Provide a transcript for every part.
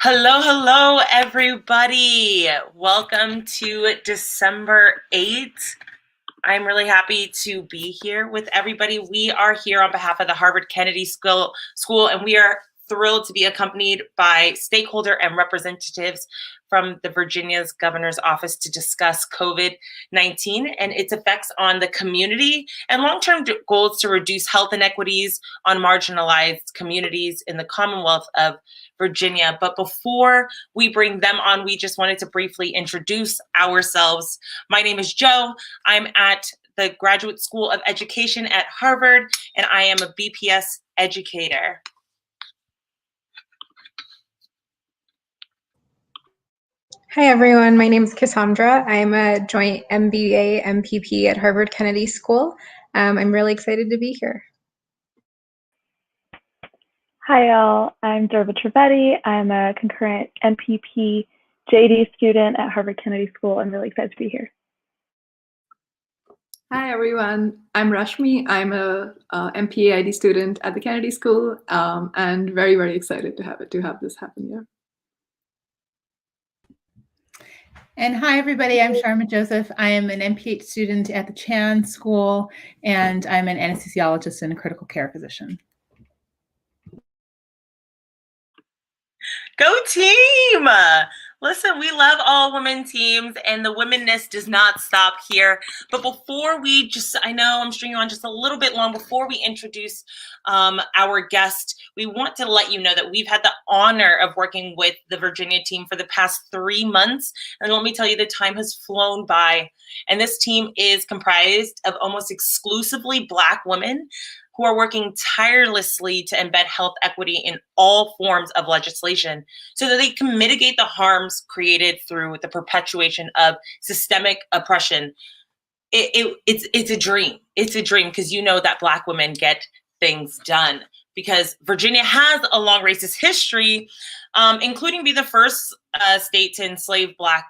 Hello, hello, everybody. Welcome to December 8th. I'm really happy to be here with everybody. We are here on behalf of the Harvard Kennedy School, and we are thrilled to be accompanied by stakeholder and representatives from the Virginia's governor's office to discuss COVID-19 and its effects on the community and long-term goals to reduce health inequities on marginalized communities in the Commonwealth of Virginia. But before we bring them on, we just wanted to briefly introduce ourselves. My name is Jo. I'm at the Graduate School of Education at Harvard, and I am a BPS educator. Hi, everyone. My name is Cassandra. I'm a joint MBA MPP at Harvard Kennedy School. I'm really excited to be here. Hi, all. I'm Derva Trivedi. I'm a concurrent MPP JD student at Harvard Kennedy School. I'm really excited to be here. Hi, everyone. I'm Rashmi. I'm a MPA ID student at the Kennedy School, and very, very excited to have this happen here. And hi, everybody. I'm Sharma Joseph. I am an MPH student at the Chan School, and I'm an anesthesiologist and a critical care physician. Go team! Listen, we love all women teams, and the womenness does not stop here. But before we I know I'm stringing on just a little bit long, before we introduce our guest, we want to let you know that we've had the honor of working with the Virginia team for the past 3 months. And let me tell you, the time has flown by. And this team is comprised of almost exclusively Black women who are working tirelessly to embed health equity in all forms of legislation so that they can mitigate the harms created through the perpetuation of systemic oppression. It's a dream. It's a dream because you know that Black women get things done because Virginia has a long racist history, including being the first state to enslave Black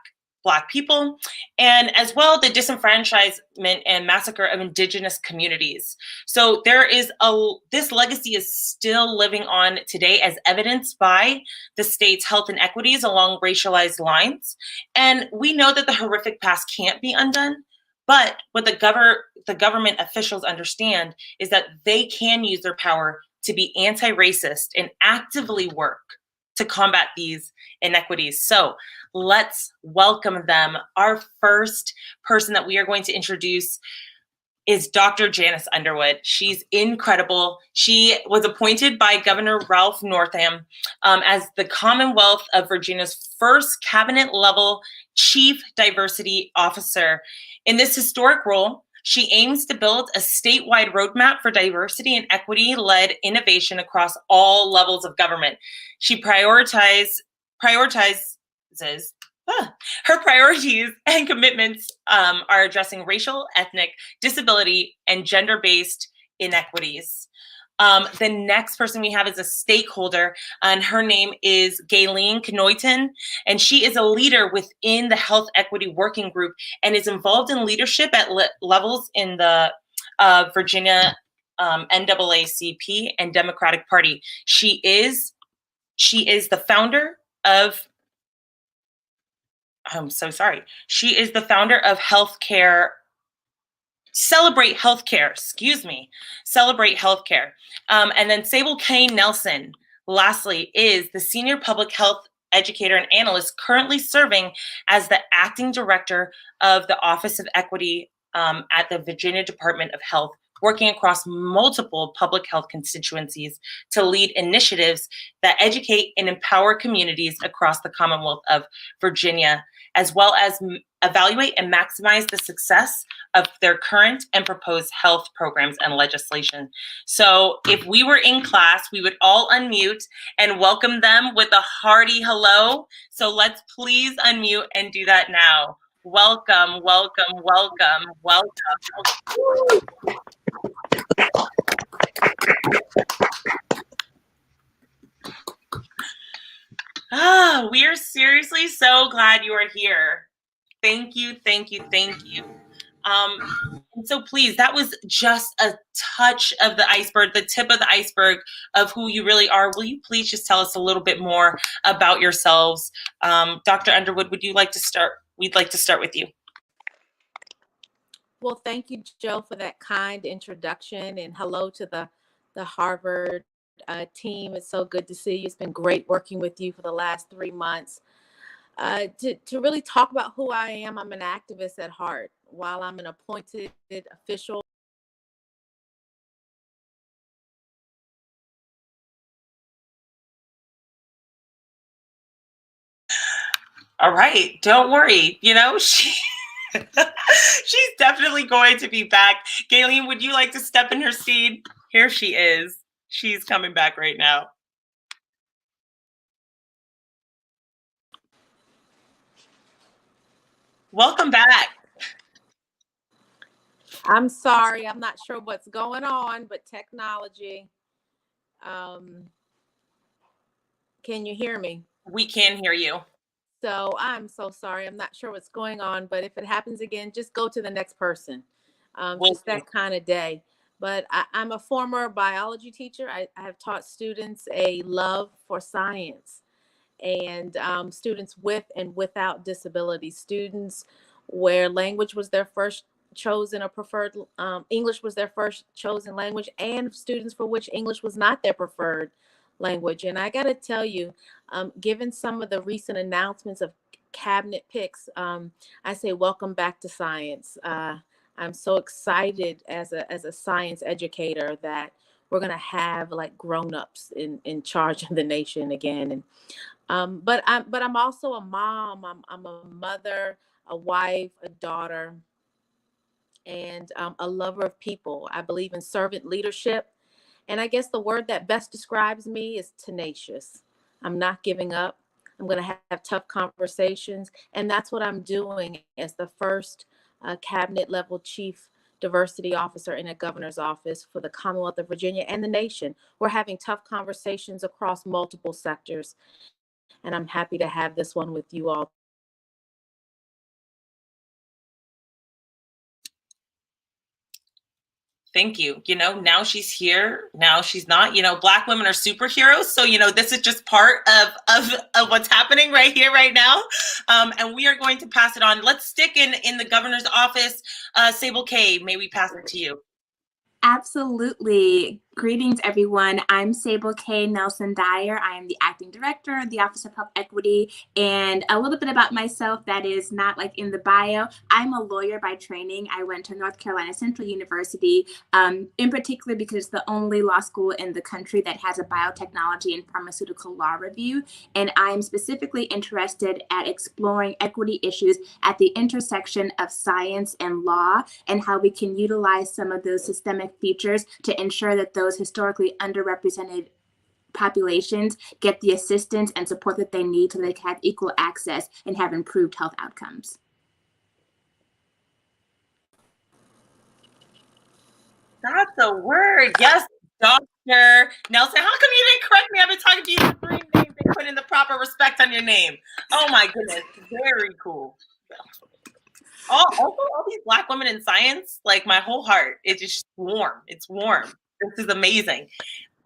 people, and as well the disenfranchisement and massacre of indigenous communities. So this legacy is still living on today as evidenced by the state's health inequities along racialized lines. And we know that the horrific past can't be undone, but what the government officials understand is that they can use their power to be anti-racist and actively work to combat these inequities. So let's welcome them. Our first person that we are going to introduce is Dr. Janice Underwood. She's incredible. She was appointed by Governor Ralph Northam as the Commonwealth of Virginia's first cabinet-level chief diversity officer. In this historic role, she aims to build a statewide roadmap for diversity and equity-led innovation across all levels of government. She prioritizes her priorities and commitments are addressing racial, ethnic, disability, and gender-based inequities. The next person we have is a stakeholder, and her name is Gayleen Knoyton, and she is a leader within the Health Equity Working Group and is involved in leadership at levels in the Virginia NAACP and Democratic Party. She is the founder of She is the founder of Celebrate Healthcare. Celebrate Healthcare. And then Sable K. Nelson, lastly, is the senior public health educator and analyst currently serving as the acting director of the Office of Equity at the Virginia Department of Health, working across multiple public health constituencies to lead initiatives that educate and empower communities across the Commonwealth of Virginia, as well as evaluate and maximize the success of their current and proposed health programs and legislation. So if we were in class, we would all unmute and welcome them with a hearty hello. So let's please unmute and do that now. Welcome, welcome, welcome, welcome. We are seriously so glad you are here. Thank you, thank you, thank you. And so please, that was just a touch of the iceberg, the tip of the iceberg of who you really are. Will you please just tell us a little bit more about yourselves? Dr. Underwood, would you like to start? We'd like to start with you. Well, thank you, Joe, for that kind introduction, and hello to the Harvard team. It's so good to see you. It's been great working with you for the last 3 months. To really talk about who I am, I'm an activist at heart. While I'm an appointed official, All right, don't worry. She's definitely going to be back. Galen, would you like to step in her seat? Here she is. She's coming back right now. Welcome back. I'm sorry, I'm not sure what's going on, but technology. Can you hear me? We can hear you. So I'm so sorry. I'm not sure what's going on, but if it happens again, just go to the next person. Just that kind of day. But I'm a former biology teacher. I have taught students a love for science, and students with and without disabilities, students where language was their first chosen or preferred, English was their first chosen language, and students for which English was not their preferred language. And I got to tell you, given some of the recent announcements of cabinet picks, I say welcome back to science. I'm so excited as a science educator that we're gonna have like grown-ups in charge of the nation again. And but I'm also a mom. I'm a mother, a wife, a daughter, and a lover of people. I believe in servant leadership. And I guess the word that best describes me is tenacious. I'm not giving up. I'm going to have tough conversations. And that's what I'm doing as the first cabinet level chief diversity officer in a governor's office for the Commonwealth of Virginia and the nation. We're having tough conversations across multiple sectors. And I'm happy to have this one with you all. Thank you. Now she's here. Now she's not. Black women are superheroes. So, this is just part of what's happening right here, right now. And we are going to pass it on. Let's stick in the governor's office. Sable K, may we pass it to you? Absolutely. Greetings, everyone. I'm Sable K. Nelson Dyer. I am the acting director of the Office of Health Equity. And a little bit about myself that is not like in the bio. I'm a lawyer by training. I went to North Carolina Central University, in particular because it's the only law school in the country that has a biotechnology and pharmaceutical law review. And I'm specifically interested at exploring equity issues at the intersection of science and law, and how we can utilize some of those systemic features to ensure that those historically underrepresented populations get the assistance and support that they need so they can have equal access and have improved health outcomes. That's a word. Yes, Dr. Nelson. How come you didn't correct me? I've been talking to you for 3 names and putting the proper respect on your name. Oh my goodness. Very cool. All these Black women in science, like my whole heart, it's just warm. It's warm. This is amazing.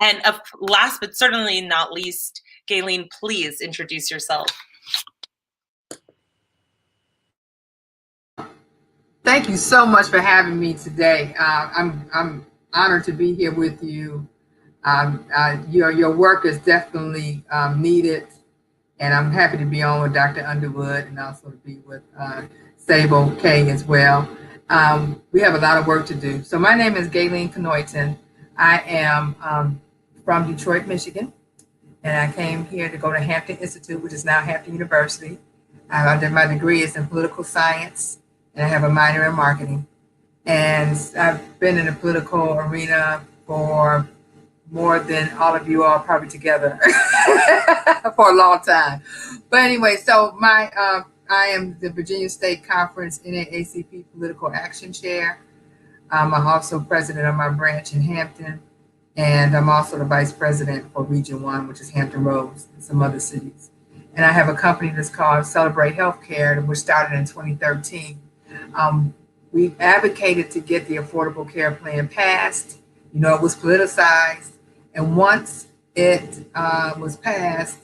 And last but certainly not least, Galen, please introduce yourself. Thank you so much for having me today. I'm honored to be here with you. Your work is definitely needed, and I'm happy to be on with Dr. Underwood and also to be with Sable K as well. We have a lot of work to do. So my name is Galen Knoyton. I am from Detroit, Michigan, and I came here to go to Hampton Institute, which is now Hampton University. My degree is in political science, and I have a minor in marketing. And I've been in the political arena for more than all of you all probably together for a long time. But anyway, so I am the Virginia State Conference NAACP Political Action Chair. I'm also president of my branch in Hampton, and I'm also the vice president for Region 1, which is Hampton Roads and some other cities. And I have a company that's called Celebrate Healthcare, which started in 2013. We advocated to get the Affordable Care Plan passed. You know, it was politicized. And once it was passed,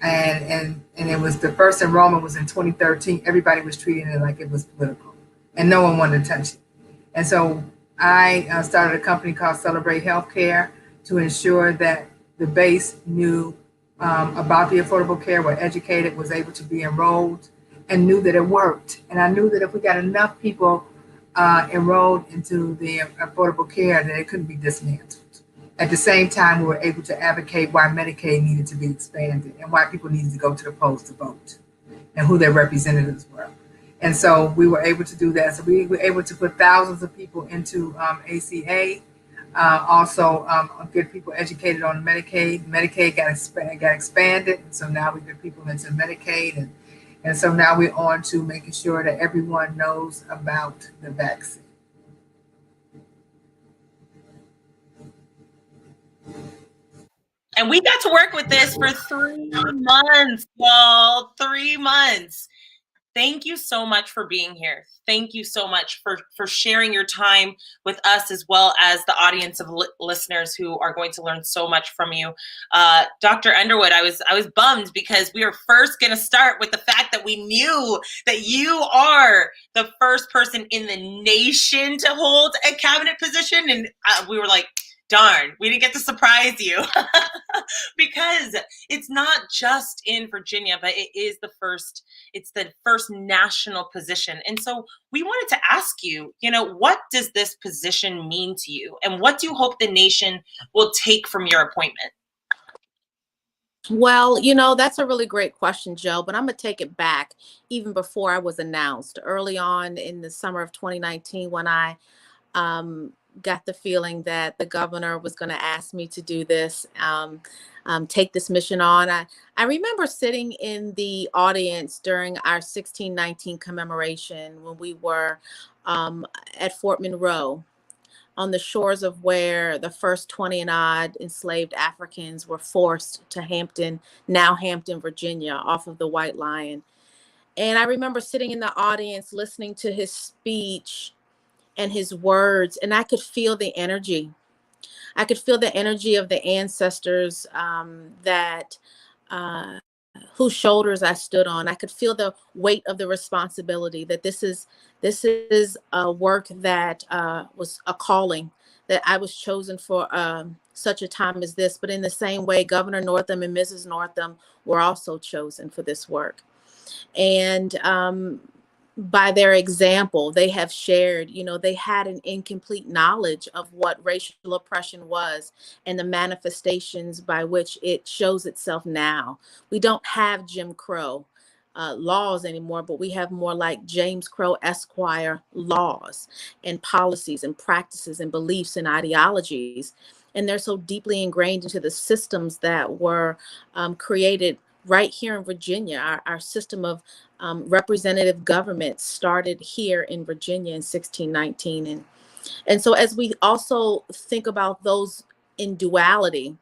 and it was the first enrollment was in 2013, everybody was treating it like it was political, and no one wanted to touch it. And so I started a company called Celebrate Healthcare to ensure that the base knew about the Affordable Care, were educated, was able to be enrolled, and knew that it worked. And I knew that if we got enough people enrolled into the Affordable Care, that it couldn't be dismantled. At the same time, we were able to advocate why Medicaid needed to be expanded and why people needed to go to the polls to vote and who their representatives were. And so we were able to do that. So we were able to put thousands of people into ACA, also get people educated on Medicaid. Medicaid got expanded. So now we get people into Medicaid. And so now we're on to making sure that everyone knows about the vaccine. And we got to work with this for 3 months, y'all. 3 months. Thank you so much for being here. Thank you so much for sharing your time with us, as well as the audience of listeners who are going to learn so much from you. Dr. Underwood, I was bummed because we were first going to start with the fact that we knew that you are the first person in the nation to hold a cabinet position. And we were like, darn, we didn't get to surprise you because it's not just in Virginia, but it's the first national position. And so we wanted to ask you, what does this position mean to you? And what do you hope the nation will take from your appointment? Well, that's a really great question, Joe, but I'm going to take it back even before I was announced. Early on in the summer of 2019, when I got the feeling that the governor was going to ask me to do this, take this mission on. I remember sitting in the audience during our 1619 commemoration when we were at Fort Monroe, on the shores of where the first 20 and odd enslaved Africans were forced to Hampton, now Hampton, Virginia, off of the White Lion. And I remember sitting in the audience listening to his speech and his words, and I could feel the energy. I could feel the energy of the ancestors whose shoulders I stood on. I could feel the weight of the responsibility, that this is a work that was a calling, that I was chosen for such a time as this. But in the same way, Governor Northam and Mrs. Northam were also chosen for this work. And by their example, they have shared, they had an incomplete knowledge of what racial oppression was and the manifestations by which it shows itself now. We don't have Jim Crow laws anymore, but we have more like James Crow Esquire laws and policies and practices and beliefs and ideologies. And they're so deeply ingrained into the systems that were created right here in Virginia. Our system of representative government started here in Virginia in 1619. And so as we also think about those in duality,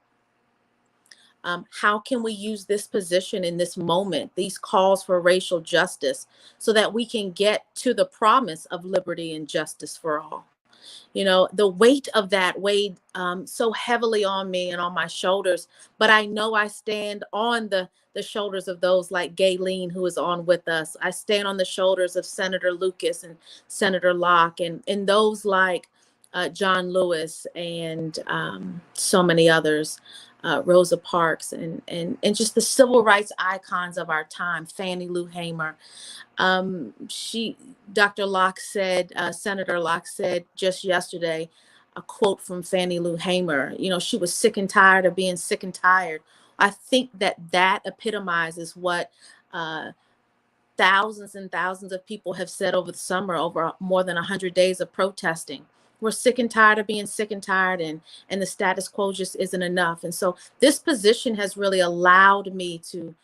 how can we use this position in this moment, these calls for racial justice, so that we can get to the promise of liberty and justice for all? The weight of that weighed so heavily on me and on my shoulders, but I know I stand on the shoulders of those like Gayleen, who is on with us. I stand on the shoulders of Senator Lucas and Senator Locke and those like John Lewis and so many others, Rosa Parks and just the civil rights icons of our time, Fannie Lou Hamer. Dr. Locke said, Senator Locke said just yesterday, a quote from Fannie Lou Hamer, she was sick and tired of being sick and tired. I think that epitomizes what thousands and thousands of people have said over the summer, over more than 100 days of protesting. We're sick and tired of being sick and tired, and the status quo just isn't enough. And so this position has really allowed me to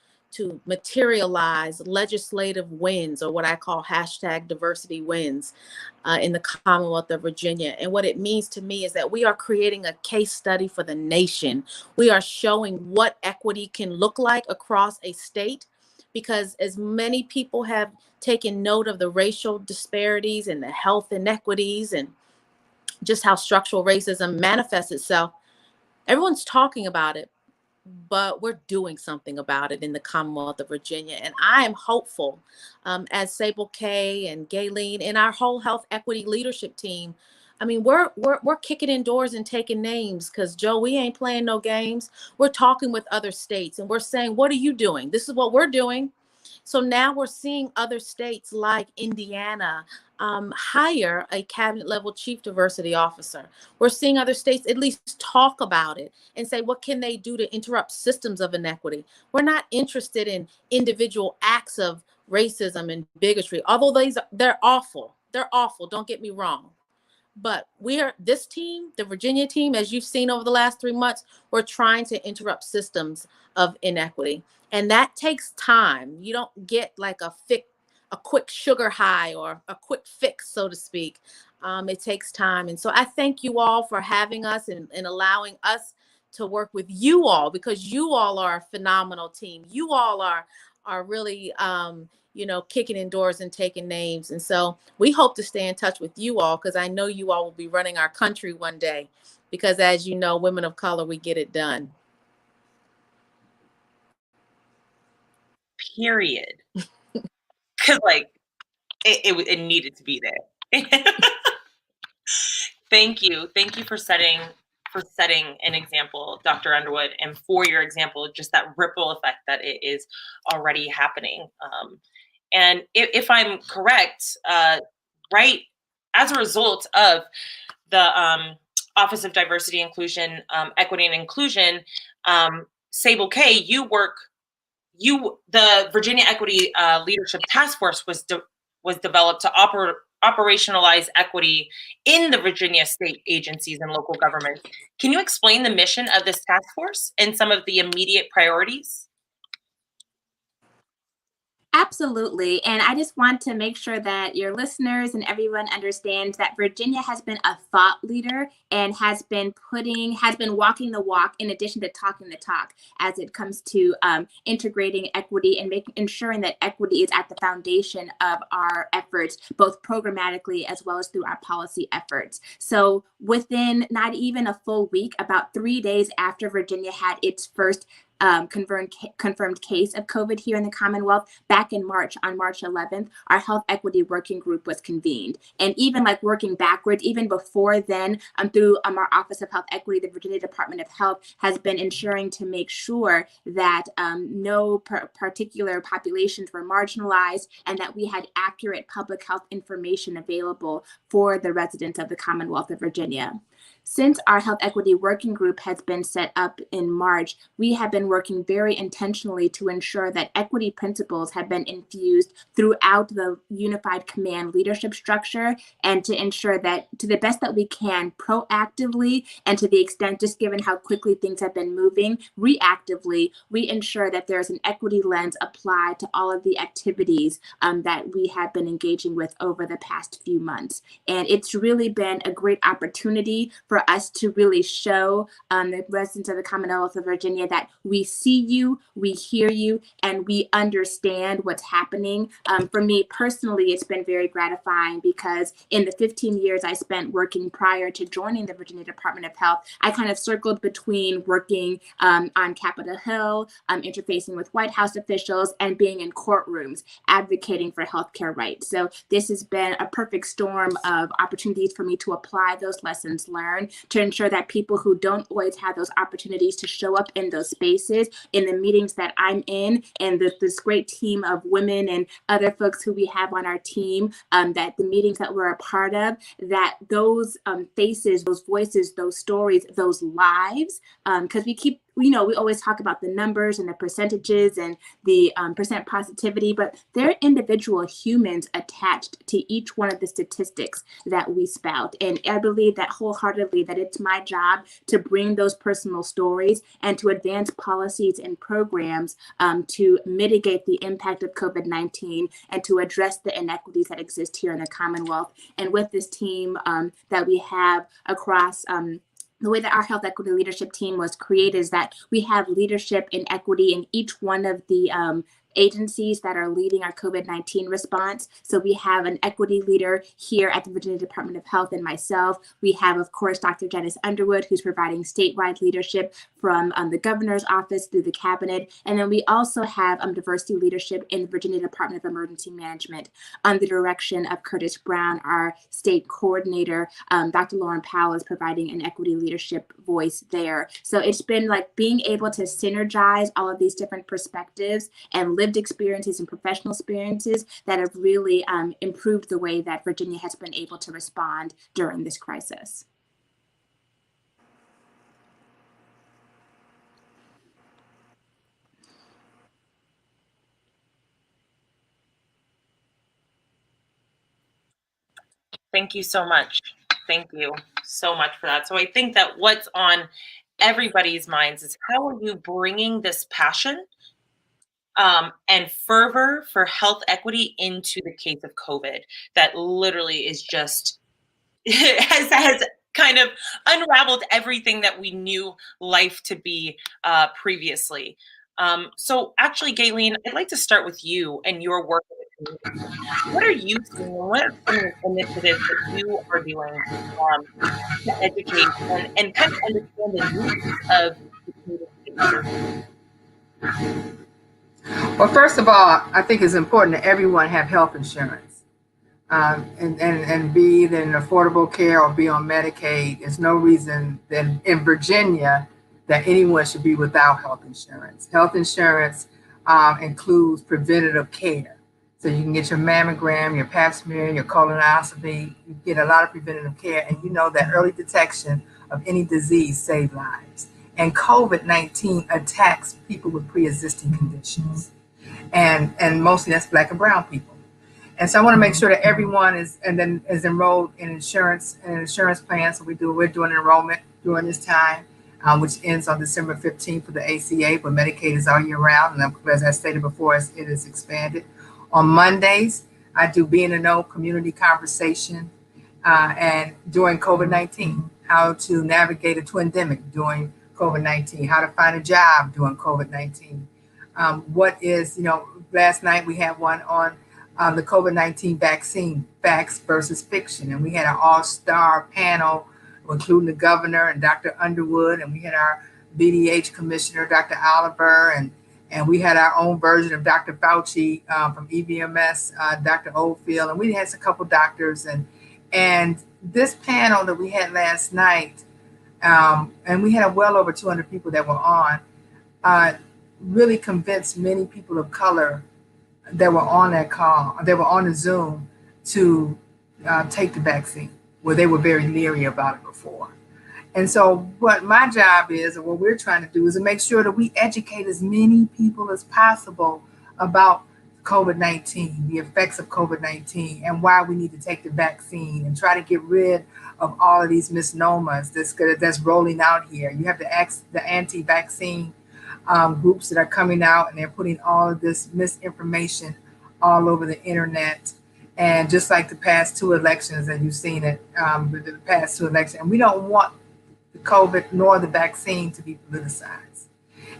materialize legislative wins, or what I call #diversity wins, in the Commonwealth of Virginia. And what it means to me is that we are creating a case study for the nation. We are showing what equity can look like across a state, because as many people have taken note of the racial disparities and the health inequities and just how structural racism manifests itself, everyone's talking about it, but we're doing something about it in the Commonwealth of Virginia. And I am hopeful, as Sable K and Gayleen and our whole health equity leadership team. I mean, we're kicking in doors and taking names, because Joe, we ain't playing no games. We're talking with other states and we're saying, what are you doing? This is what we're doing. So now we're seeing other states like Indiana hire a cabinet level chief diversity officer. We're seeing other states at least talk about it and say, what can they do to interrupt systems of inequity? We're not interested in individual acts of racism and bigotry, although they're awful. They're awful. Don't get me wrong. But this team, the Virginia team, as you've seen over the last 3 months, we're trying to interrupt systems of inequity. And that takes time. You don't get like a quick sugar high or a quick fix, so to speak. It takes time. And so I thank you all for having us and allowing us to work with you all, because you all are a phenomenal team. You all are really kicking in doors and taking names. And so we hope to stay in touch with you all, because I know you all will be running our country one day, because as you know, women of color, we get it done. Period. Because it needed to be there. Thank you for setting an example, Dr. Underwood, and for your example, just that ripple effect that it is already happening. And if I'm correct, right, as a result of the Office of Diversity, Inclusion, Equity, and Inclusion, Sable K, the Virginia Equity Leadership Task Force was developed to operationalize equity in the Virginia state agencies and local governments. Can you explain the mission of this task force and some of the immediate priorities? Absolutely. And I just want to make sure that your listeners and everyone understands that Virginia has been a thought leader and has been walking the walk in addition to talking the talk as it comes to integrating equity and ensuring that equity is at the foundation of our efforts, both programmatically as well as through our policy efforts. So within not even a full week, about 3 days after Virginia had its first confirmed case of COVID here in the Commonwealth, back in March, on March 11th, our Health Equity Working Group was convened. And even like working backwards, even before then, through our Office of Health Equity, the Virginia Department of Health has been ensuring to make sure that no particular populations were marginalized and that we had accurate public health information available for the residents of the Commonwealth of Virginia. Since our Health Equity Working Group has been set up in March, we have been working very intentionally to ensure that equity principles have been infused throughout the unified command leadership structure, and to ensure that to the best that we can proactively, and to the extent just given how quickly things have been moving, reactively, we ensure that there's an equity lens applied to all of the activities that we have been engaging with over the past few months. And it's really been a great opportunity for us to really show the residents of the Commonwealth of Virginia that we see you, we hear you, and we understand what's happening. For me personally, it's been very gratifying because in the 15 years I spent working prior to joining the Virginia Department of Health, I kind of circled between working on Capitol Hill, interfacing with White House officials, and being in courtrooms advocating for healthcare rights. So this has been a perfect storm of opportunities for me to apply those lessons learned to ensure that people who don't always have those opportunities to show up in those spaces, in the meetings that I'm in, and this great team of women and other folks who we have on our team, that the meetings that we're a part of, that those faces, those voices, those stories, those lives, because we always talk about the numbers and the percentages and the percent positivity, but there are individual humans attached to each one of the statistics that we spout. And I believe that wholeheartedly that it's my job to bring those personal stories and to advance policies and programs to mitigate the impact of COVID-19 and to address the inequities that exist here in the Commonwealth. And with this team that we have across the way that our health equity leadership team was created is that we have leadership in equity in each one of the agencies that are leading our COVID-19 response. So we have an equity leader here at the Virginia Department of Health and myself. We have, of course, Dr. Janice Underwood, who's providing statewide leadership from the governor's office through the cabinet. And then we also have diversity leadership in the Virginia Department of Emergency Management under the direction of Curtis Brown, our state coordinator. Dr. Lauren Powell is providing an equity leadership voice there. So it's been like being able to synergize all of these different perspectives and lived experiences and professional experiences that have really improved the way that Virginia has been able to respond during this crisis. Thank you so much. Thank you so much for that. So I think that what's on everybody's minds is how are you bringing this passion and fervor for health equity into the case of COVID that literally is just has kind of unraveled everything that we knew life to be previously. So actually, Gayleen, I'd like to start with you and your work with the community. What are you seeing? What are some of the initiatives that you are doing to educate and kind of understand the needs of the community that you serve? Well, first of all, I think it's important that everyone have health insurance and be it in affordable care or be on Medicaid. There's no reason that in Virginia that anyone should be without health insurance. Health insurance includes preventative care. So you can get your mammogram, your pap smear, your colonoscopy. You get a lot of preventative care, and you know that early detection of any disease saves lives. And COVID-19 attacks people with pre-existing conditions. And mostly that's Black and brown people. And so I want to make sure that everyone is enrolled in insurance and insurance plans. So we're doing enrollment during this time, which ends on December 15th for the ACA, but Medicaid is all year round. And as I stated before, it is expanded. On Mondays, I do Being a Know community conversation and during COVID-19, how to navigate a twindemic during COVID-19, how to find a job during COVID-19. Last night we had one on the COVID-19 vaccine, facts versus fiction. And we had an all-star panel, including the governor and Dr. Underwood, and we had our BDH commissioner, Dr. Oliver, and we had our own version of Dr. Fauci from EVMS, Dr. Oldfield, and we had a couple doctors. And this panel that we had last night, and we had well over 200 people that were on, really convinced many people of color that were on that call, they were on the Zoom to take the vaccine, where they were very leery about it before. And so what my job is, and what we're trying to do, is to make sure that we educate as many people as possible about COVID-19, the effects of COVID-19, and why we need to take the vaccine, and try to get rid of all of these misnomers that's rolling out here. You have the anti-vaccine groups that are coming out, and they're putting all of this misinformation all over the internet. And just like the past two elections, and you've seen it with the past two elections, and we don't want the COVID nor the vaccine to be politicized.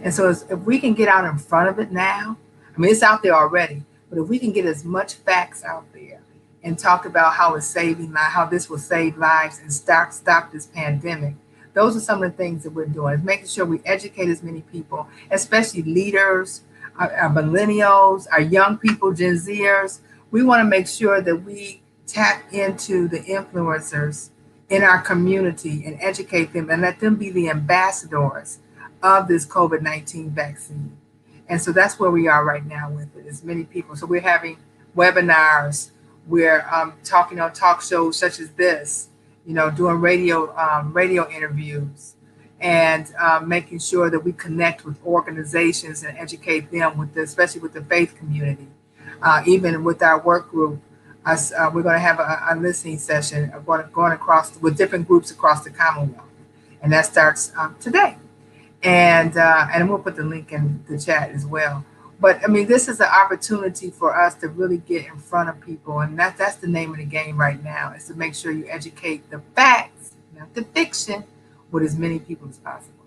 And so if we can get out in front of it now, I mean, it's out there already, but if we can get as much facts out there and talk about how this will save lives and stop this pandemic, those are some of the things that we're doing, is making sure we educate as many people, especially leaders, our millennials, our young people, Gen Zers. We want to make sure that we tap into the influencers in our community and educate them and let them be the ambassadors of this COVID-19 vaccine. And so that's where we are right now with it, as many people. So we're having webinars, we're talking on talk shows such as this, doing radio interviews, and making sure that we connect with organizations and educate them especially with the faith community. Even with our work group, we're going to have a listening session going across with different groups across the Commonwealth, and that starts today. And we'll put the link in the chat as well. But I mean, this is an opportunity for us to really get in front of people, and that's the name of the game right now, is to make sure you educate the facts, not the fiction, with as many people as possible.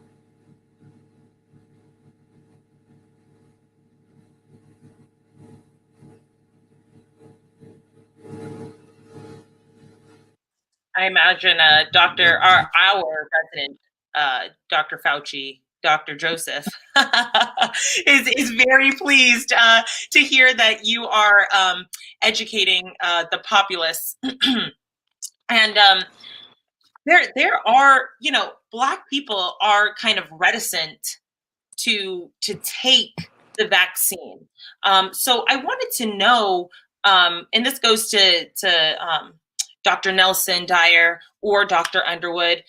I imagine our president, Dr. Fauci, Dr. Joseph, is very pleased to hear that you are educating the populace. And there are, Black people are kind of reticent to take the vaccine. So I wanted to know, and this goes to Dr. Nelson Dyer or Dr. Underwood,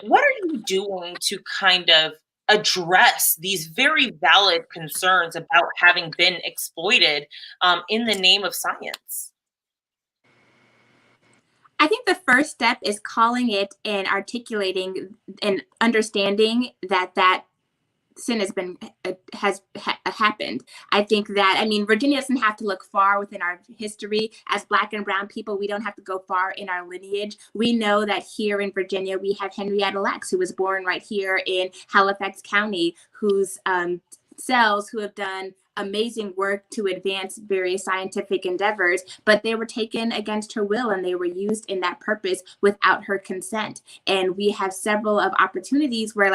what are you doing to kind of address these very valid concerns about having been exploited in the name of science? I think the first step is calling it and articulating and understanding that sin has happened. I think that, Virginia doesn't have to look far within our history. As Black and Brown people, we don't have to go far in our lineage. We know that here in Virginia, we have Henrietta Lacks, who was born right here in Halifax County, whose cells who have done amazing work to advance various scientific endeavors, but they were taken against her will and they were used in that purpose without her consent. And we have several of opportunities where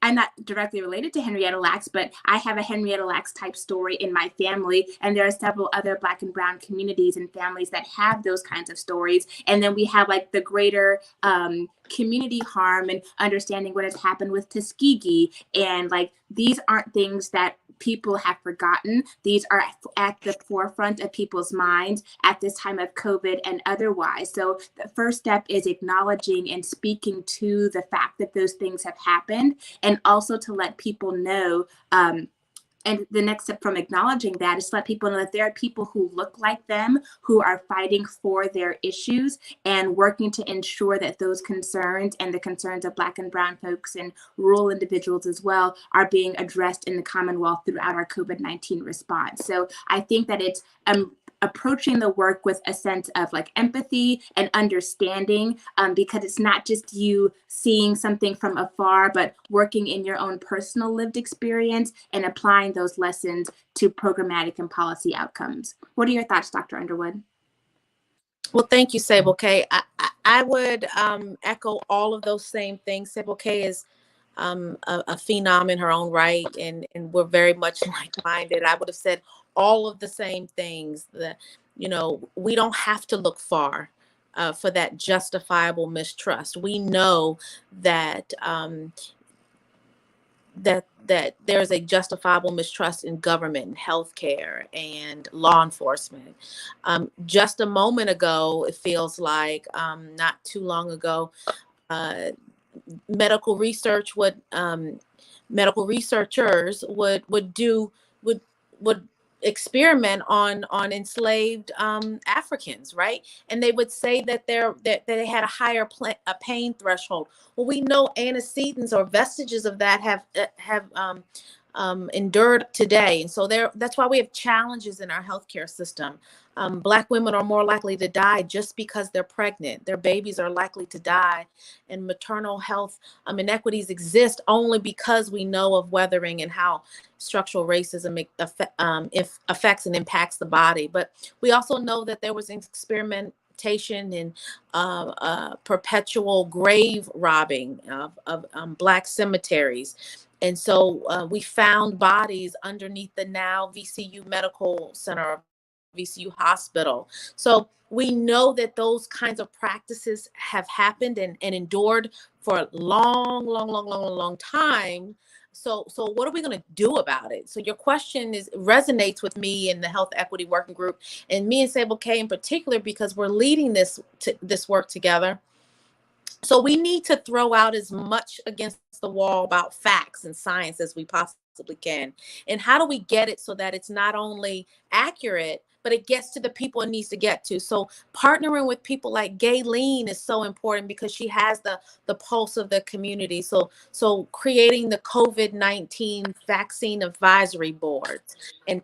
I'm not directly related to Henrietta Lacks, but I have a Henrietta Lacks type story in my family. And there are several other Black and Brown communities and families that have those kinds of stories. And then we have the greater community harm and understanding what has happened with Tuskegee. And these aren't things that people have forgotten. These are at the forefront of people's minds at this time of COVID and otherwise. So the first step is acknowledging and speaking to the fact that those things have happened, and also to let people know, and the next step from acknowledging that is to let people know that there are people who look like them, who are fighting for their issues and working to ensure that those concerns and the concerns of Black and Brown folks and rural individuals as well are being addressed in the Commonwealth throughout our COVID-19 response. So I think that it's approaching the work with a sense of empathy and understanding, because it's not just you seeing something from afar, but working in your own personal lived experience and applying those lessons to programmatic and policy outcomes. What are your thoughts, Dr. Underwood? Well, thank you, Sable K. I would echo all of those same things. Sable K is a phenom in her own right, and we're very much like-minded. I would have said all of the same things. That we don't have to look far for that justifiable mistrust. We know that that there's a justifiable mistrust in government, healthcare, and law enforcement. Just a moment ago, it feels like not too long ago, medical researchers would experiment on enslaved Africans, right? And they would say that they had a higher pain threshold. Well, we know antecedents or vestiges of that have endured today, and so that's why we have challenges in our healthcare system. Black women are more likely to die just because they're pregnant. Their babies are likely to die, and maternal health inequities exist only because we know of weathering and how structural racism affects and impacts the body. But we also know that there was experimentation in perpetual grave robbing of Black cemeteries. And so we found bodies underneath the now VCU Medical Center, VCU Hospital. So we know that those kinds of practices have happened and endured for a long time. So what are we going to do about it? So your question resonates with me in the Health Equity Working Group, and me and Sable K in particular, because we're leading this work together. So we need to throw out as much against the wall about facts and science as we possibly can. And how do we get it so that it's not only accurate, but it gets to the people it needs to get to? So partnering with people like Gayleen is so important, because she has the pulse of the community. So creating the COVID-19 vaccine advisory boards and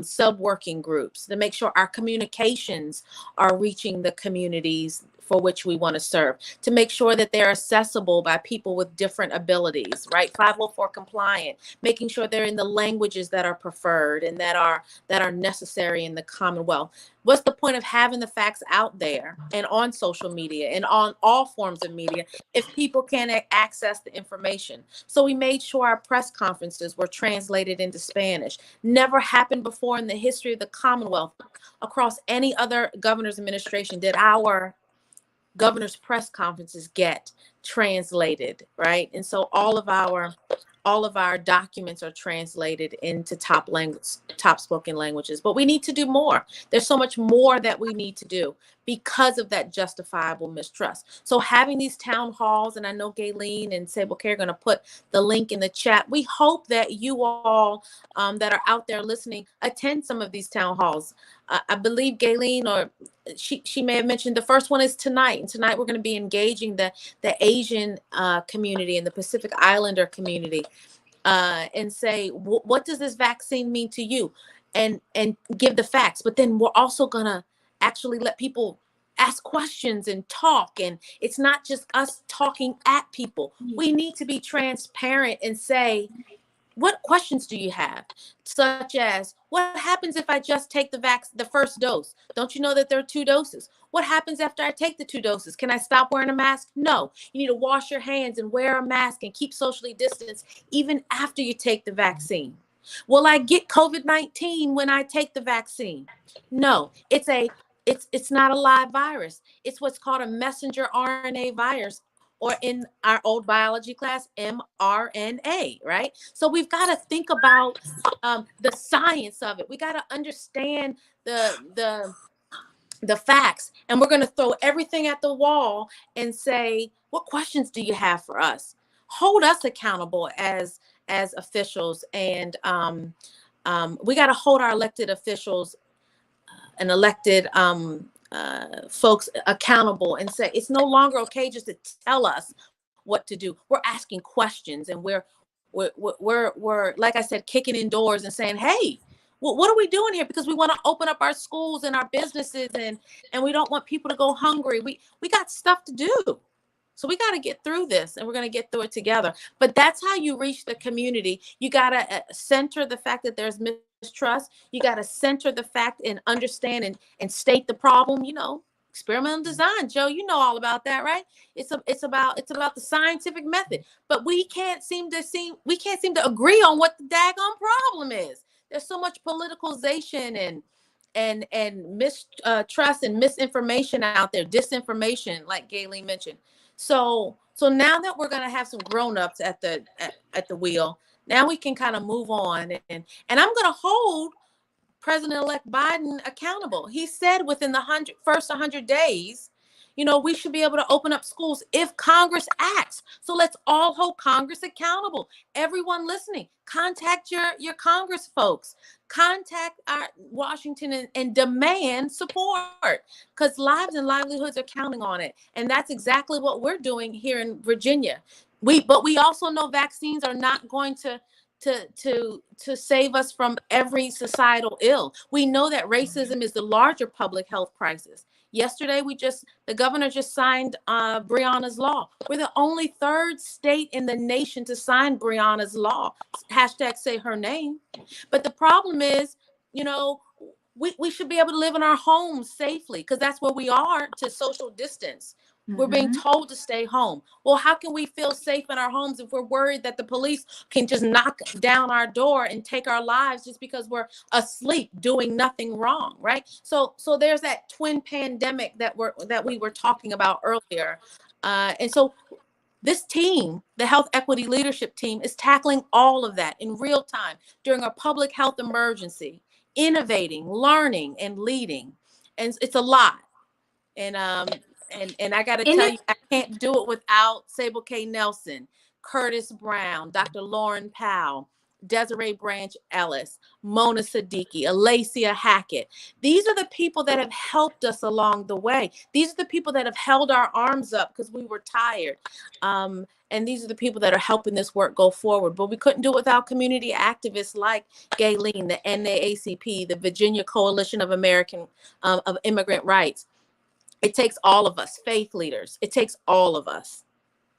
sub-working groups to make sure our communications are reaching the communities for which we want to serve, to make sure that they're accessible by people with different abilities, right? 504 compliant, making sure they're in the languages that are preferred and that are necessary in the Commonwealth. What's the point of having the facts out there and on social media and on all forms of media if people can't access the information? So we made sure our press conferences were translated into Spanish. Never happened before in the history of the Commonwealth. Across any other governor's administration did our governor's press conferences get translated, right? And so all of our documents are translated into top spoken languages. But we need to do more. There's so much more that we need to do because of that justifiable mistrust. So having these town halls, and I know Gayleen and Sable K are going to put the link in the chat. We hope that you all that are out there listening attend some of these town halls. I believe Gayleen, or she may have mentioned, the first one is tonight. And tonight we're going to be engaging the Asian community and the Pacific Islander community and say, what does this vaccine mean to you? And give the facts. But then we're also going to actually let people ask questions and talk. And it's not just us talking at people. We need to be transparent and say, what questions do you have? Such as, what happens if I just take the first dose? Don't you know that there are 2 doses? What happens after I take the 2 doses? Can I stop wearing a mask? No. You need to wash your hands and wear a mask and keep socially distanced even after you take the vaccine. Will I get COVID-19 when I take the vaccine? No. It's not a live virus. It's what's called a messenger RNA virus, or in our old biology class, mRNA, right? So we've got to think about the science of it. We got to understand the facts, and we're going to throw everything at the wall and say, what questions do you have for us? Hold us accountable as officials, and we got to hold our elected officials and elected folks accountable and say it's no longer okay just to tell us what to do. We're asking questions, and we're like I said, kicking in doors and saying, hey, what are we doing here? Because we want to open up our schools and our businesses, and we don't want people to go hungry. We got stuff to do. So we got to get through this, and we're going to get through it together. But that's how you reach the community. You got to center the fact that there's mistrust. You got to center the fact and understand and state the problem. You know, experimental design, Joe, you know all about that, right? It's about the scientific method. But we can't seem to agree on what the daggone problem is. There's so much politicalization and mistrust and misinformation out there, disinformation, like Gayleen mentioned. So now that we're going to have some grown-ups at the wheel, now we can kind of move on. And I'm going to hold President-elect Biden accountable. He said within the first 100 days, you know, we should be able to open up schools if Congress acts. So let's all hold Congress accountable. Everyone listening, contact your Congress folks. Contact our Washington and demand support, because lives and livelihoods are counting on it. And that's exactly what we're doing here in Virginia. But we also know vaccines are not going to save us from every societal ill. We know that racism is the larger public health crisis. Yesterday, the governor just signed Breonna's law. We're the only 3rd state in the nation to sign Breonna's law. Hashtag say her name. But the problem is, you know, we should be able to live in our homes safely, because that's where we are to social distance. We're being told to stay home. Well, how can we feel safe in our homes if we're worried that the police can just knock down our door and take our lives just because we're asleep doing nothing wrong, right? So there's that twin pandemic that we were talking about earlier. And so this team, the Health Equity Leadership Team, is tackling all of that in real time during a public health emergency, innovating, learning, and leading. And it's a lot. And I got to tell you, I can't do it without Sable K. Nelson, Curtis Brown, Dr. Lauren Powell, Desiree Branch Ellis, Mona Siddiqui, Alacia Hackett. These are the people that have helped us along the way. These are the people that have held our arms up because we were tired. And these are the people that are helping this work go forward. But we couldn't do it without community activists like Gayleen, the NAACP, the Virginia Coalition of Immigrant Rights. It takes all of us, faith leaders. It takes all of us.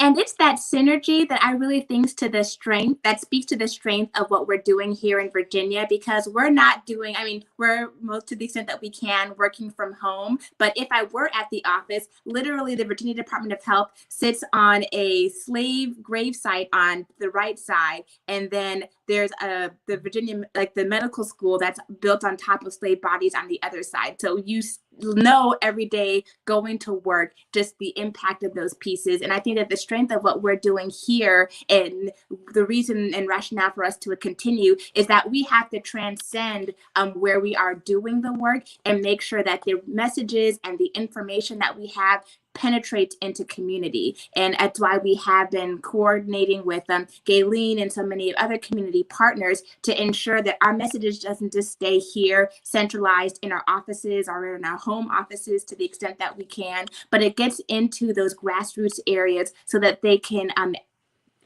And it's that synergy that I really think that speaks to the strength of what we're doing here in Virginia, because we're not doing, I mean, we're most to the extent that we can working from home. But if I were at the office, literally the Virginia Department of Health sits on a slave gravesite on the right side. And then there's the Virginia, like the medical school that's built on top of slave bodies on the other side. So you know every day going to work just the impact of those pieces. And I think that the strength of what we're doing here and the reason and rationale for us to continue is that we have to transcend where we are doing the work and make sure that the messages and the information that we have penetrates into community. And that's why we have been coordinating with Gayleen and so many other community partners to ensure that our messages doesn't just stay here centralized in our offices or in our home offices to the extent that we can, but it gets into those grassroots areas so that they can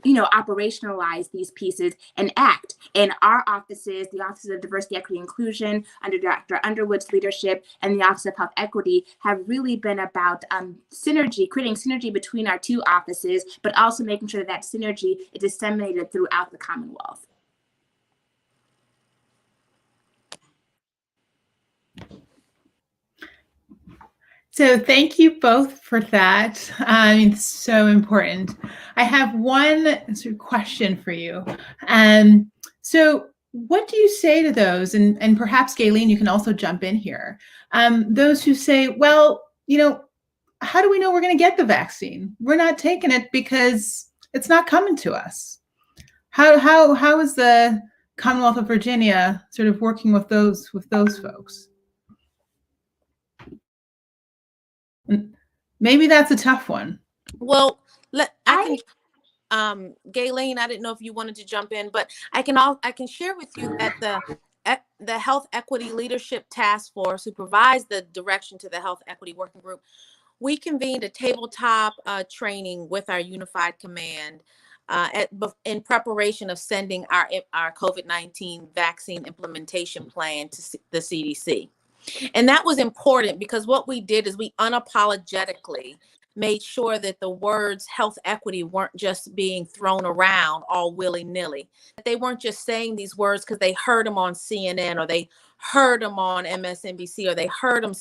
operationalize these pieces and act. And our offices, the Office of Diversity, Equity, Inclusion, under Dr. Underwood's leadership, and the Office of Health Equity have really been about synergy, creating synergy between our two offices, but also making sure that synergy is disseminated throughout the Commonwealth. So thank you both for that. It's so important. I have one sort of question for you. So what do you say to those, and perhaps Gayleen, you can also jump in here, those who say, well, how do we know we're going to get the vaccine? We're not taking it because it's not coming to us. How is the Commonwealth of Virginia sort of working with those folks? Maybe that's a tough one. Well, Gayleen, I didn't know if you wanted to jump in, but I can share with you that the Health Equity Leadership Task Force, who provides the direction to the Health Equity Working Group, we convened a tabletop training with our unified command in preparation of sending our COVID-19 vaccine implementation plan to the CDC. And that was important because what we did is we unapologetically made sure that the words health equity weren't just being thrown around all willy-nilly. They weren't just saying these words because they heard them on CNN or they heard them on MSNBC or they heard them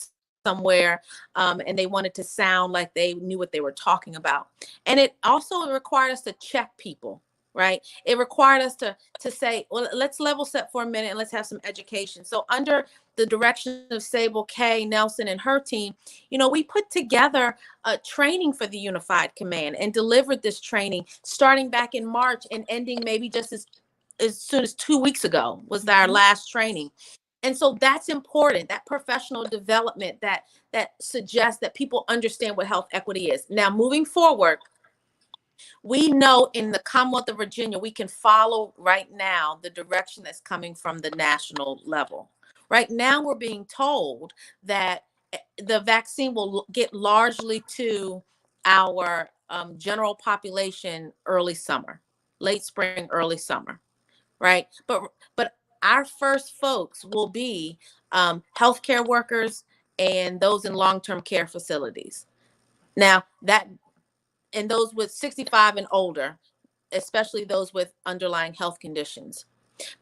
somewhere and they wanted to sound like they knew what they were talking about. And it also required us to check people. Right. It required us to say, well, let's level set for a minute and let's have some education. So under the direction of Sable K, Nelson and her team, we put together a training for the Unified Command and delivered this training starting back in March and ending maybe just as soon as 2 weeks ago was our last training. And so that's important, that professional development that suggests that people understand what health equity is. Now, moving forward, we know in the Commonwealth of Virginia, we can follow right now the direction that's coming from the national level. Right now, we're being told that the vaccine will get largely to our general population early summer, late spring, early summer, right? But our first folks will be healthcare workers and those in long-term care facilities. Now, and those with 65 and older, especially those with underlying health conditions.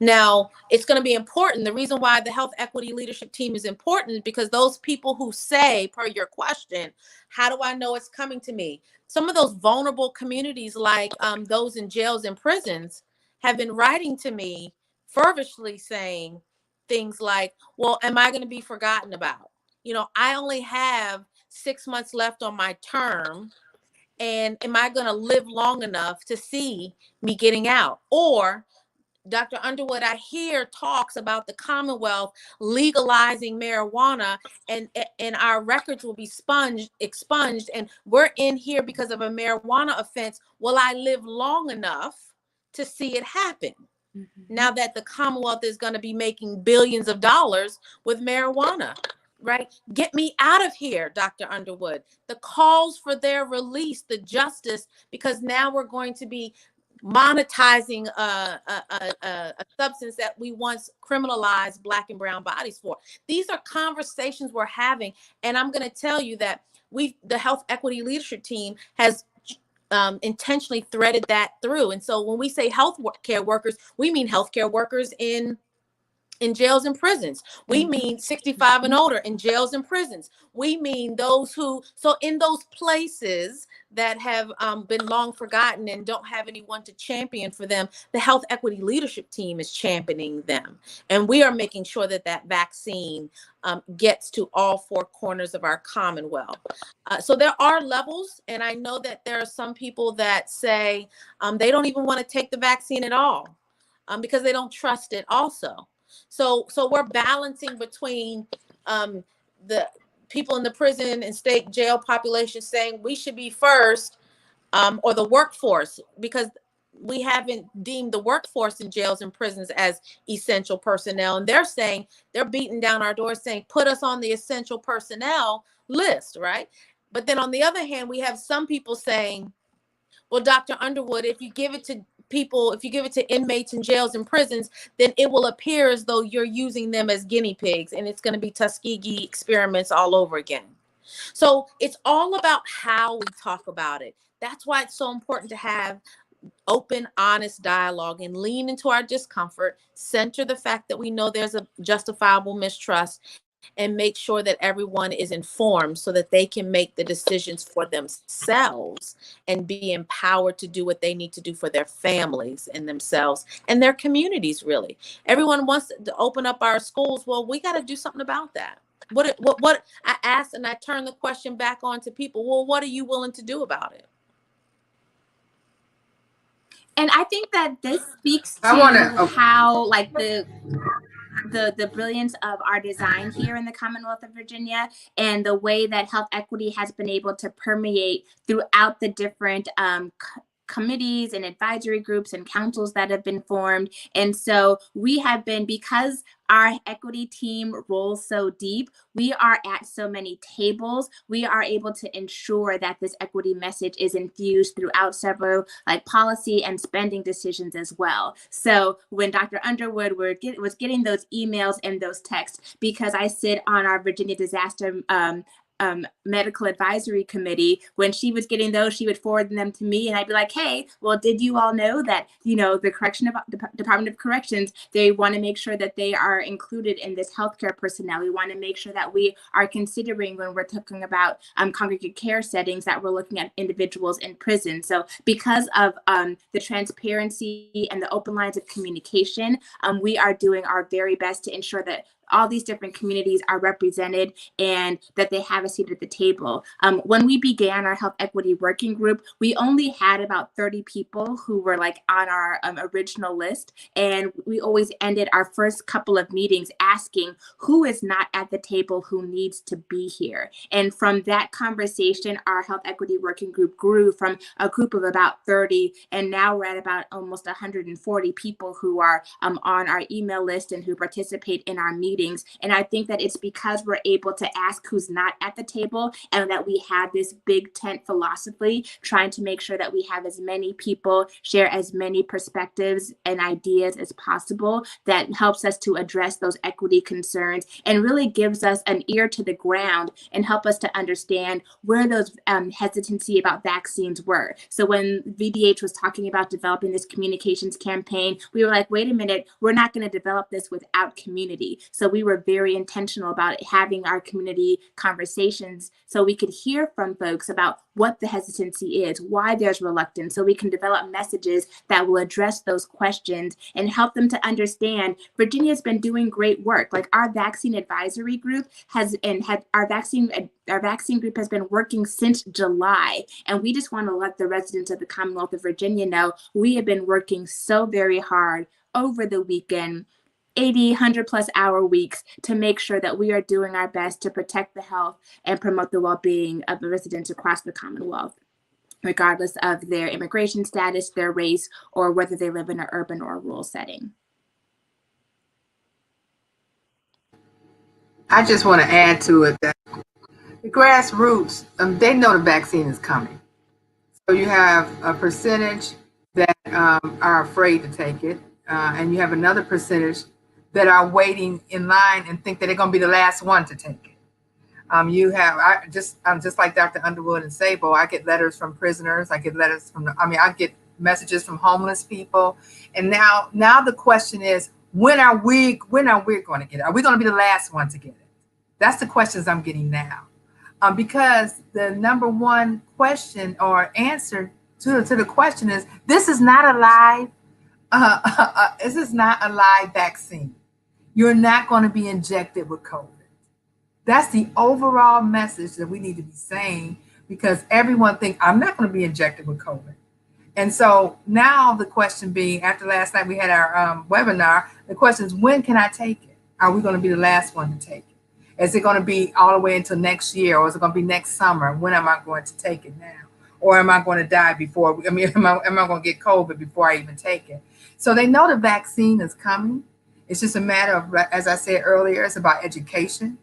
Now, it's going to be important. The reason why the Health Equity Leadership Team is important is because those people who say, per your question, how do I know it's coming to me? Some of those vulnerable communities, like those in jails and prisons, have been writing to me fervently saying things like, well, am I going to be forgotten about? I only have 6 months left on my term. And am I going to live long enough to see me getting out? Or Dr. Underwood, I hear talks about the Commonwealth legalizing marijuana and our records will be expunged and we're in here because of a marijuana offense. Will I live long enough to see it happen? Mm-hmm. Now that the Commonwealth is going to be making billions of dollars with marijuana. Right? Get me out of here, Dr. Underwood. The calls for their release, the justice, because now we're going to be monetizing a substance that we once criminalized Black and brown bodies for. These are conversations we're having. And I'm going to tell you that the health equity leadership team has intentionally threaded that through. And so when we say health care workers, we mean healthcare workers in jails and prisons. We mean 65 and older in jails and prisons. We mean those who, so in those places that have been long forgotten and don't have anyone to champion for them, the health equity leadership team is championing them. And we are making sure that that vaccine gets to all four corners of our Commonwealth. So there are levels, and I know that there are some people that say they don't even want to take the vaccine at all because they don't trust it also. So we're balancing between the people in the prison and state jail population saying we should be first, or the workforce, because we haven't deemed the workforce in jails and prisons as essential personnel. And they're saying, they're beating down our doors saying, put us on the essential personnel list, right? But then on the other hand, we have some people saying, well, Dr. Underwood, if you give it to people, if you give it to inmates in jails and prisons, then it will appear as though you're using them as guinea pigs, and it's going to be Tuskegee experiments all over again. So it's all about how we talk about it. That's why it's so important to have open, honest dialogue and lean into our discomfort, center the fact that we know there's a justifiable mistrust, and make sure that everyone is informed so that they can make the decisions for themselves and be empowered to do what they need to do for their families and themselves and their communities. Really, everyone wants to open up our schools. Well, we got to do something about that. What I asked, and I turn the question back on to people. Well, what are you willing to do about it? And I think that this speaks to how, like, the brilliance of our design here in the Commonwealth of Virginia, and the way that health equity has been able to permeate throughout the different committees and advisory groups and councils that have been formed. And so we have been, because our equity team rolls so deep, we are at so many tables, we are able to ensure that this equity message is infused throughout several policy and spending decisions as well. So when Dr. Underwood was getting those emails and those texts, because I sit on our Virginia Disaster Medical Advisory Committee, when she was getting those, she would forward them to me, and I'd be like, hey, well, did you all know that, the Department of Corrections, they want to make sure that they are included in this healthcare personnel. We want to make sure that we are considering, when we're talking about congregate care settings, that we're looking at individuals in prison. So because of the transparency and the open lines of communication, we are doing our very best to ensure that all these different communities are represented and that they have a seat at the table. When we began our health equity working group, we only had about 30 people who were on our original list. And we always ended our first couple of meetings asking who is not at the table, who needs to be here. And from that conversation, our health equity working group grew from a group of about 30, and now we're at about almost 140 people who are on our email list and who participate in our meetings. And I think that it's because we're able to ask who's not at the table, and that we have this big tent philosophy, trying to make sure that we have as many people share as many perspectives and ideas as possible, that helps us to address those equity concerns and really gives us an ear to the ground and help us to understand where those hesitancy about vaccines were. So when VDH was talking about developing this communications campaign, we were like, wait a minute, we're not going to develop this without community. So we were very intentional about having our community conversations so we could hear from folks about what the hesitancy is, why there's reluctance, so we can develop messages that will address those questions and help them to understand Virginia's been doing great work. Like our vaccine advisory group our vaccine group has been working since July, and we just want to let the residents of the Commonwealth of Virginia know we have been working so very hard over the weekend, 80, 100+ hour weeks, to make sure that we are doing our best to protect the health and promote the well-being of the residents across the Commonwealth, regardless of their immigration status, their race, or whether they live in an urban or a rural setting. I just want to add to it that the grassroots, they know the vaccine is coming. So you have a percentage that are afraid to take it, and you have another percentage that are waiting in line and think that they're going to be the last one to take it. I'm just like Dr. Underwood and Sable. I get letters from prisoners. I get letters from I get messages from homeless people. And now the question is, when are we going to get it? Are we going to be the last one to get it? That's the questions I'm getting now. Because the number one question or answer to the question is, this is not a live vaccine. You're not going to be injected with COVID. That's the overall message that we need to be saying, because everyone thinks I'm not going to be injected with COVID. And so now the question being, after last night we had our webinar, the question is, when can I take it? Are we going to be the last one to take it? Is it going to be all the way until next year, or is it going to be next summer? When am I going to take it now? Or am I going to die before, am I going to get COVID before I even take it? So they know the vaccine is coming. It's just a matter of, as I said earlier, it's about education.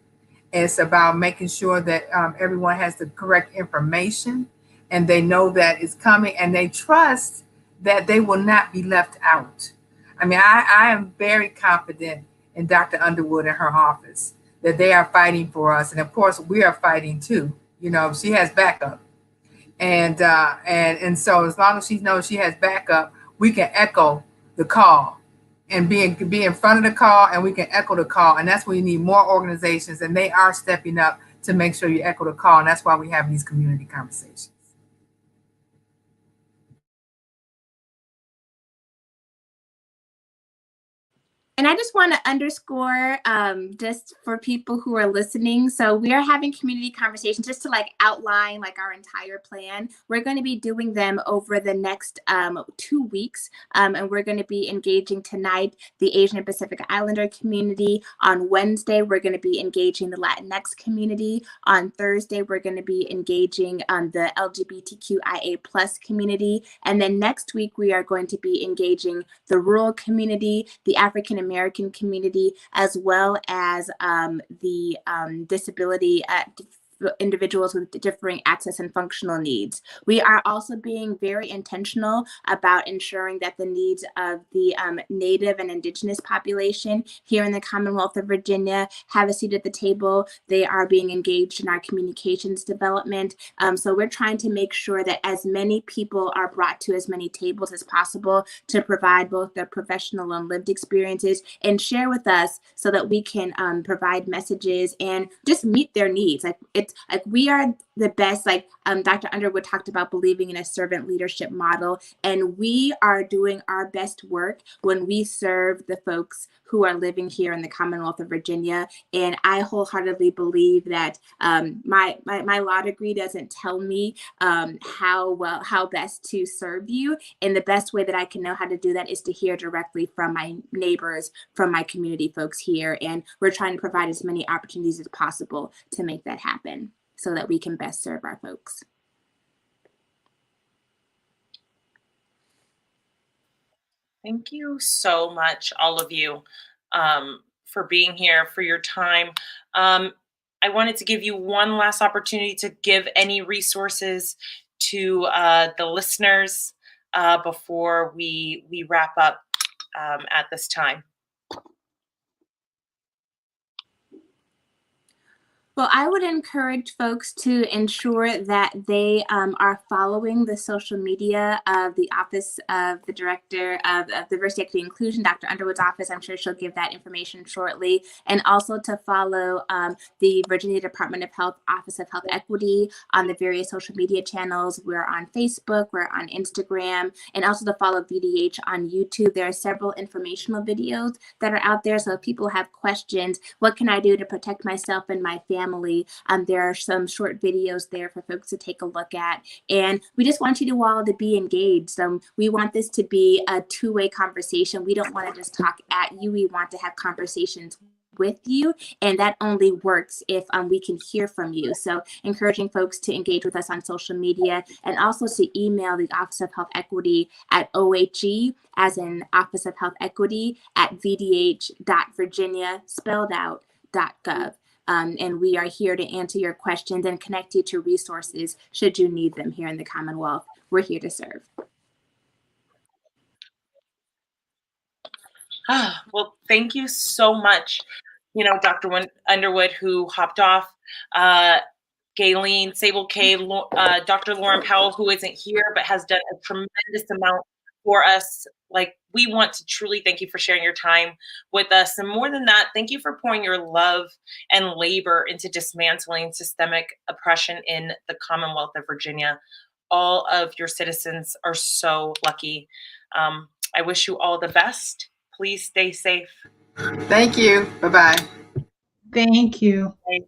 It's about making sure that everyone has the correct information, and they know that it's coming, and they trust that they will not be left out. I mean, I am very confident in Dr. Underwood and her office that they are fighting for us. And of course, we are fighting too. You know, she has backup. And so as long as she knows she has backup, we can echo the call and be in front of the call, and we can echo the call. And that's where you need more organizations, and they are stepping up to make sure you echo the call. And that's why we have these community conversations. And I just want to underscore, just for people who are listening. So we are having community conversations just to outline our entire plan. We're going to be doing them over the next 2 weeks. And we're going to be engaging tonight the Asian and Pacific Islander community. On Wednesday, we're going to be engaging the Latinx community. On Thursday, we're going to be engaging the LGBTQIA+ community. And then next week, we are going to be engaging the rural community, the African American community, as well as the disability individuals with differing access and functional needs. We are also being very intentional about ensuring that the needs of the Native and Indigenous population here in the Commonwealth of Virginia have a seat at the table. They are being engaged in our communications development. So we're trying to make sure that as many people are brought to as many tables as possible to provide both their professional and lived experiences and share with us so that we can provide messages and just meet their needs. We are the best, Dr. Underwood talked about believing in a servant leadership model, and we are doing our best work when we serve the folks who are living here in the Commonwealth of Virginia. And I wholeheartedly believe that my law degree doesn't tell me how best to serve you. And the best way that I can know how to do that is to hear directly from my neighbors, from my community folks here. And we're trying to provide as many opportunities as possible to make that happen so that we can best serve our folks. Thank you so much, all of you, for being here, for your time. I wanted to give you one last opportunity to give any resources to the listeners before we wrap up at this time. Well, I would encourage folks to ensure that they are following the social media of the Office of the Director of Diversity, Equity, and Inclusion, Dr. Underwood's office. I'm sure she'll give that information shortly. And also to follow the Virginia Department of Health Office of Health Equity on the various social media channels. We're on Facebook, we're on Instagram, and also to follow VDH on YouTube. There are several informational videos that are out there. So if people have questions, what can I do to protect myself and my family? There are some short videos there for folks to take a look at. And we just want you all to be engaged. We want this to be a two-way conversation. We don't want to just talk at you. We want to have conversations with you, and that only works if we can hear from you. So encouraging folks to engage with us on social media, and also to email the Office of Health Equity at OHE, as in Office of Health Equity, at vdh.virginia, spelled out, .gov. And we are here to answer your questions and connect you to resources should you need them here in the Commonwealth. We're here to serve. Well, thank you so much. Dr. Underwood, who hopped off Gayleen, Sable K, Dr. Lauren Powell, who isn't here but has done a tremendous amount for us. Like, we want to truly thank you for sharing your time with us. And more than that, thank you for pouring your love and labor into dismantling systemic oppression in the Commonwealth of Virginia. All of your citizens are so lucky. I wish you all the best. Please stay safe. Thank you. Bye-bye. Thank you. Bye.